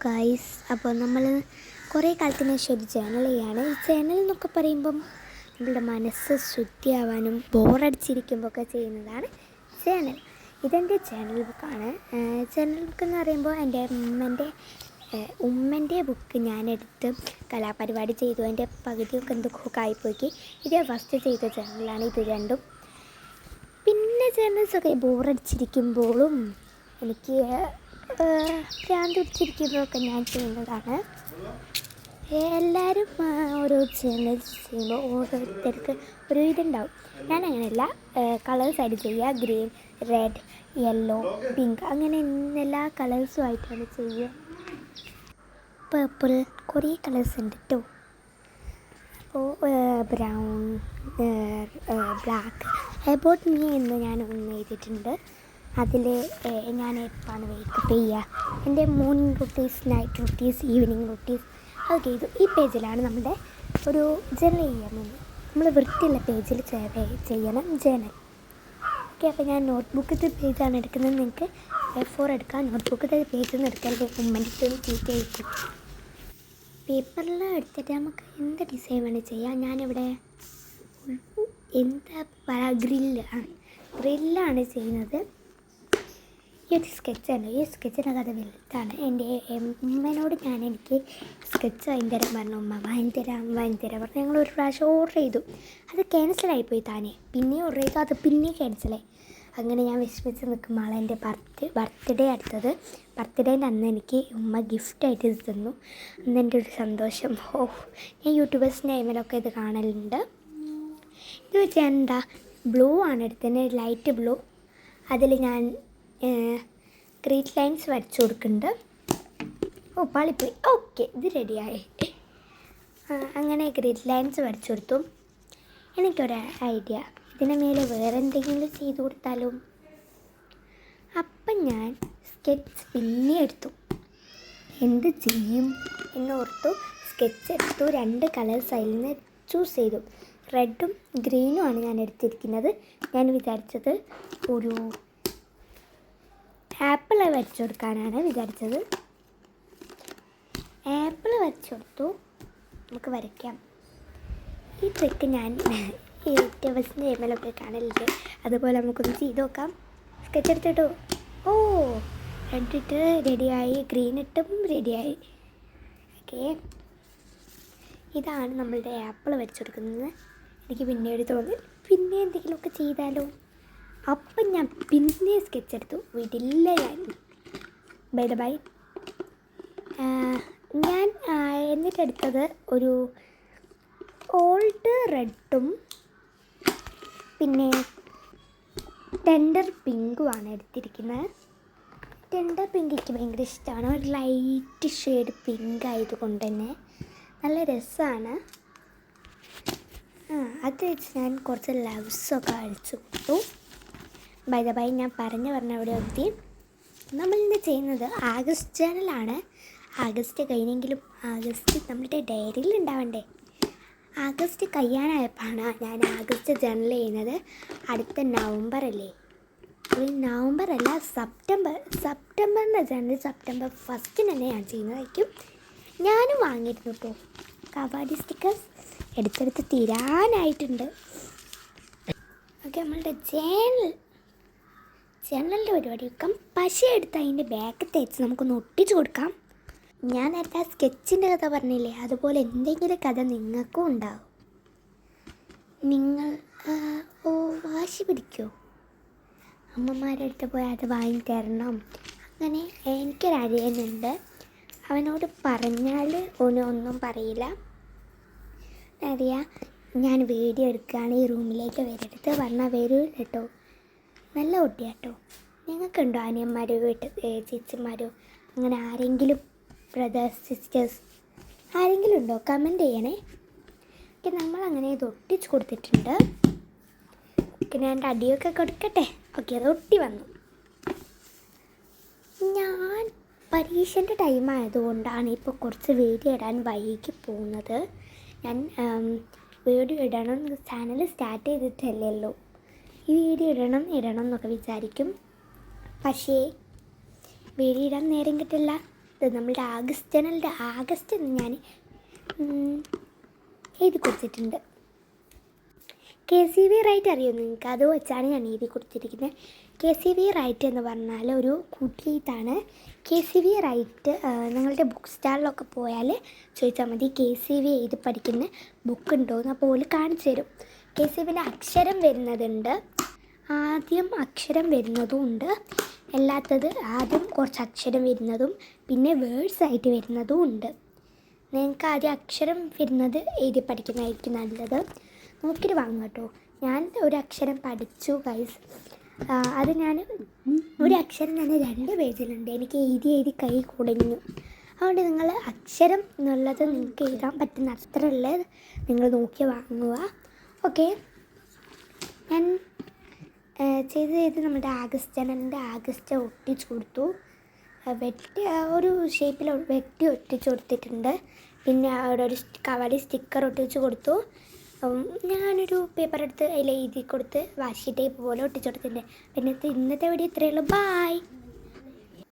Guys, അപ്പോൾ നമ്മൾ കുറേ കാലത്തിന് ശേഷം ഒരു ചാനൽ ചെയ്യാണ്. ഈ ചാനൽ എന്നൊക്കെ പറയുമ്പം നമ്മളുടെ മനസ്സ് ശുദ്ധിയാവാനും ബോറടിച്ചിരിക്കുമ്പോൾ ഒക്കെ ചെയ്യുന്നതാണ് ചാനൽ. ഇതെൻ്റെ ചാനൽ ബുക്കാണ്. ചാനൽ ബുക്ക് എന്ന് പറയുമ്പോൾ എൻ്റെ ഉമ്മൻ്റെ ബുക്ക് ഞാനെടുത്ത് കലാപരിപാടി ചെയ്തു. അതിൻ്റെ പകുതിയൊക്കെ എന്തൊക്കെ ആയിപ്പോയി. ഇത് ഫസ്റ്റ് ചെയ്ത ചാനലാണ് ഇത് രണ്ടും. പിന്നെ ചാനൽസൊക്കെ ബോറടിച്ചിരിക്കുമ്പോഴും എനിക്ക് ഭ്രാന്ത് പിടിച്ചിരിക്കുമ്പോഴൊക്കെ ഞാൻ ചെയ്യുന്നതാണ്. എല്ലാവരും ഓരോ ചാനൽ ചെയ്യുമ്പോൾ ഓരോരുത്തർക്ക് ഒരു ഇതുണ്ടാവും. ഞാനങ്ങനെയല്ല, കളേഴ്സായിട്ട് ചെയ്യുക. ഗ്രീൻ, റെഡ്, യെല്ലോ, പിങ്ക്, അങ്ങനെ എല്ലാ കളേഴ്സും ആയിട്ടാണ് ചെയ്യുക. പേർപ്പിൾ, കുറേ കളേഴ്സ് ഉണ്ട് കേട്ടോ. അപ്പോൾ ബ്രൗൺ, ബ്ലാക്ക്, എബൌട്ട് മീ എന്ന് ഞാൻ ഒന്ന് എഴുതിയിട്ടുണ്ട്. അതിൽ ഞാൻ എപ്പോഴാണ് വേക്കപ്പ് ചെയ്യുക, എൻ്റെ മോർണിംഗ് റൂട്ടീസ്, നൈറ്റ് റൂട്ടീസ്, ഈവനിങ് റൂട്ടീസ് അതൊക്കെ ചെയ്തു. ഈ പേജിലാണ് നമ്മുടെ ഒരു ജേർണൽ ചെയ്യണം. നമ്മൾ വൃത്തിയുള്ള പേജിൽ ചെയ്യണം ജേർണൽ. ഓക്കെ, അപ്പോൾ ഞാൻ നോട്ട്ബുക്കിൻ്റെ പേജാണ് എടുക്കുന്നത്. നിങ്ങൾക്ക് A4 എടുക്കാം. നോട്ട്ബുക്കിൻ്റെ പേജിൽ നിന്ന് എടുക്കരുത്, ഉമ്മൻ്റെ ചീത്ത ആയിരിക്കും. പേപ്പറിൽ എടുത്തിട്ട് നമുക്ക് എന്ത് ഡിസൈൻ വേണം ചെയ്യാം. ഞാനിവിടെ എന്താ പറയുക, ഗ്രില്ലാണ് ചെയ്യുന്നത്. ഈ ഒരു സ്കെച്ചാണ്. ഈ സ്കെച്ചിൻ്റെ കഥ വലുതാണ്. എൻ്റെ ഉമ്മനോട് എനിക്ക് സ്കെച്ച് വാങ്ങിത്തരാൻ പറഞ്ഞു. ഉമ്മ വാങ്ങിത്തരാൻ പറഞ്ഞു. ഞങ്ങളൊരു പ്രാവശ്യം ഓർഡർ ചെയ്തു. അത് ക്യാൻസലായിപ്പോയി താനെ. പിന്നെയും ഓർഡർ ചെയ്തു, അത് പിന്നെയും ക്യാൻസലായി. അങ്ങനെ ഞാൻ വിഷമിച്ച് നിൽക്കുമ്പോൾ എൻ്റെ ബർത്ത്ഡേ അടുത്തത്. ബർത്ത്ഡേൻ്റെ അന്ന് എനിക്ക് ഉമ്മ ഗിഫ്റ്റായിട്ട് ഇത് തന്നു. അന്ന് എൻ്റെ ഒരു സന്തോഷം. ഞാൻ യൂട്യൂബേഴ്സിൻ്റെ ടൈമിലൊക്കെ ഇത് കാണലുണ്ട്. ഇത് വെച്ച് ഞാൻ ബ്ലൂ ആണ് എടുത്തത്, ലൈറ്റ് ബ്ലൂ. അതിൽ ഞാൻ ഗ്രീറ്റ് ലൈൻസ് വരച്ചു കൊടുക്കുന്നുണ്ട്. പാളിപ്പോയി. ഓക്കെ, ഇത് റെഡിയായി. അങ്ങനെ ഗ്രീറ്റ് ലൈൻസ് വരച്ചു കൊടുത്തു. എനിക്കൊരു ഐഡിയ, ഇതിന് മേലെ വേറെ എന്തെങ്കിലും ചെയ്തു കൊടുത്താലും. അപ്പം ഞാൻ സ്കെച്ച് പിന്നെ എടുത്തു. എന്ത് ചെയ്യും എന്നോർത്തു സ്കെച്ച് എടുത്തു. 2 കളേഴ്സ് അതിൽ നിന്ന് ചൂസ് ചെയ്തു. റെഡും ഗ്രീനും ആണ് ഞാൻ എടുത്തിരിക്കുന്നത്. ഞാൻ വിചാരിച്ചത് ഒരു ആപ്പിൾ വരച്ചു കൊടുക്കാനാണ് വിചാരിച്ചത്. ആപ്പിൾ വരച്ചു കൊടുത്തു. നമുക്ക് വരയ്ക്കാം. ഈ ട്രിക്ക് ഞാൻ യൂട്യൂബേഴ്സിൻ്റെ ടൈമിലൊക്കെ കാണലുണ്ട്. അതുപോലെ നമുക്കൊന്ന് ചെയ്ത് നോക്കാം. സ്കെച്ച് എടുത്തിട്ടു. റെഡ് ഇട്ട് റെഡിയായി, ഗ്രീൻ ഇട്ടും റെഡിയായി. ഓക്കെ, ഇതാണ് നമ്മളുടെ ആപ്പിൾ വരച്ചു കൊടുക്കുന്നത്. എനിക്ക് പിന്നീട് തോന്നി പിന്നെ എന്തെങ്കിലുമൊക്കെ ചെയ്താലോ. അപ്പം ഞാൻ പിന്നെ സ്കെച്ച് എടുത്തു. വിടില്ല ഞാൻ. ബൈ ഞാൻ എന്നിട്ടെടുത്തത് ഒരു ഓൾഡ് റെഡും പിന്നെ ടെൻഡർ പിങ്കുമാണ് എടുത്തിരിക്കുന്നത്. ടെൻഡർ പിങ്ക് എനിക്ക് ഭയങ്കര ഇഷ്ടമാണ്. ഒരു ലൈറ്റ് ഷെയ്ഡ് പിങ്ക് ആയതുകൊണ്ട് തന്നെ നല്ല രസമാണ്. അത് വെച്ച് ഞാൻ കുറച്ച് ലവ്സൊക്കെ അടിച്ചു കൊടുത്തു. ബൈ ഞാൻ പറഞ്ഞ അവിടെ എത്തി. നമ്മളിന്ന് ചെയ്യുന്നത് ആഗസ്റ്റ് ജേർണലാണ്. ആഗസ്റ്റ് കഴിഞ്ഞെങ്കിലും ആഗസ്റ്റ് നമ്മളുടെ ഡയറിയിൽ ഉണ്ടാവണ്ടേ. ആഗസ്റ്റ് കഴിയാനായപ്പോഴാണ് ഞാൻ ആഗസ്റ്റ് ജേർണൽ ചെയ്യുന്നത്. അടുത്ത നവംബർ അല്ലേ, നവംബർ അല്ല സെപ്റ്റംബറിൻ്റെ ജേർണൽ സെപ്റ്റംബർ 1 തന്നെ ഞാൻ ചെയ്യുന്നതായിരിക്കും. ഞാനും വാങ്ങിയിരുന്നു കേട്ടോ. കബാഡി സ്റ്റിക്കേഴ്സ് എടുത്തെടുത്ത് തീരാനായിട്ടുണ്ട്. ഓക്കെ, നമ്മളുടെ ജേർണലിൻ്റെ പരിപാടി വെക്കാം. പശ എടുത്ത് അതിൻ്റെ ബാക്ക് തേച്ച് നമുക്കൊന്ന് ഒട്ടിച്ച് കൊടുക്കാം. ഞാൻ നേരത്തെ ആ സ്കെച്ചിൻ്റെ കഥ പറഞ്ഞില്ലേ, അതുപോലെ എന്തെങ്കിലും കഥ നിങ്ങൾക്കും ഉണ്ടാവും. നിങ്ങൾ വാശി പിടിക്കുമോ, അമ്മമാരുടെ അടുത്ത് പോയി അത് വാങ്ങിത്തരണം. അങ്ങനെ എനിക്കൊരരിയനുണ്ട്. അവനോട് പറഞ്ഞാൽ ഒന്നും പറയില്ല. അറിയാം, ഞാൻ വീഡിയോ എടുക്കുകയാണ്, ഈ റൂമിലേക്ക് വരരുത് പറഞ്ഞാൽ വരൂല്ല കേട്ടോ. നല്ല കുട്ടിയാട്ടോ. നിങ്ങൾക്കുണ്ടോ അനിയന്മാരോ ചേച്ചിമാരോ അങ്ങനെ ആരെങ്കിലും, ബ്രദേഴ്സ് സിസ്റ്റേഴ്സ് ആരെങ്കിലും ഉണ്ടോ? കമൻറ്റ് ചെയ്യണേ. ഓക്കെ, നമ്മളങ്ങനെ ഇത് ഒട്ടിച്ച് കൊടുത്തിട്ടുണ്ട്. ഓക്കെ, ഞാൻ അടിയൊക്കെ കൊടുക്കട്ടെ. ഓക്കെ, അത് ഒട്ടി വന്നു. ഞാൻ പരീക്ഷൻ്റെ ടൈം ആയതുകൊണ്ടാണ് ഇപ്പോൾ കുറച്ച് വീഡിയോ ഇടാൻ വൈകി പോകുന്നത്. ഞാൻ വീഡിയോ ഇടണം, ചാനൽ സ്റ്റാർട്ട് ചെയ്തിട്ടല്ലല്ലോ. ഈ വീഡിയോ ഇടണം എന്നൊക്കെ വിചാരിക്കും. പക്ഷേ വീഡിയോ ഇടാൻ നേരം കിട്ടില്ല. അടുത്തത് നമ്മളുടെ ആഗസ്റ്റ് ചാനലിൻ്റെ ആഗസ്റ്റ് എന്ന് ഞാൻ എഴുതി കൊടുത്തിട്ടുണ്ട്. KCV റൈറ്റ് അറിയോ നിങ്ങൾക്ക്? അത് വെച്ചാണ് ഞാൻ എഴുതി കൊടുത്തിരിക്കുന്നത്. KCV റൈറ്റ് എന്ന് പറഞ്ഞാൽ ഒരു കൂട്ടിയിട്ടാണ്. KCV റൈറ്റ് നിങ്ങളുടെ ബുക്ക് സ്റ്റാളിലൊക്കെ പോയാൽ ചോദിച്ചാൽ മതി KCV എഴുതി പഠിക്കുന്ന ബുക്ക് ഉണ്ടോയെന്ന്. അപ്പോൾ ഓല് കാണിച്ചു തരും. KCVൻ്റെ അക്ഷരം വരുന്നതുണ്ട്, ആദ്യം അക്ഷരം വരുന്നതും ഉണ്ട്, അല്ലാത്തത് ആദ്യം കുറച്ച് അക്ഷരം വരുന്നതും പിന്നെ വേർഡ്സായിട്ട് വരുന്നതും ഉണ്ട്. നിങ്ങൾക്ക് ആദ്യം അക്ഷരം വരുന്നത് എഴുതി പഠിക്കുന്നതായിരിക്കും നല്ലത്. നോക്കിയിട്ട് വാങ്ങുക കേട്ടോ. ഞാൻ ഒരു അക്ഷരം പഠിച്ചു ഗൈസ്. അത് ഞാൻ ഒരു അക്ഷരം തന്നെ 2 പേജിലുണ്ട്. എനിക്ക് എഴുതി കൈ കുടഞ്ഞു. അതുകൊണ്ട് നിങ്ങൾ അക്ഷരം എന്നുള്ളത് നിങ്ങൾക്ക് എഴുതാൻ പറ്റുന്ന അത്രയുള്ള നിങ്ങൾ നോക്കി വാങ്ങുക. ഓക്കെ, ഞാൻ ചെയ്ത് നമ്മുടെ ആഗസ്റ്റ് ചാനലിൻ്റെ ആഗസ്റ്റ് ഒട്ടിച്ച് കൊടുത്തു. ഒരു ഷേപ്പിൽ വെട്ടി ഒട്ടിച്ച് കൊടുത്തിട്ടുണ്ട്. പിന്നെ അവിടെ ഒരു കവറിൽ സ്റ്റിക്കർ ഒട്ടിച്ച് കൊടുത്തു. ഞാനൊരു പേപ്പർ എടുത്ത് അതിൽ എഴുതി കൊടുത്ത് വാഷി ടേപ്പ് പോലെ ഒട്ടിച്ച് കൊടുത്തിട്ടുണ്ട്. പിന്നെ ഇന്നത്തെ വീഡിയോ ഇത്രയേ ഉള്ളൂ. ബായ്.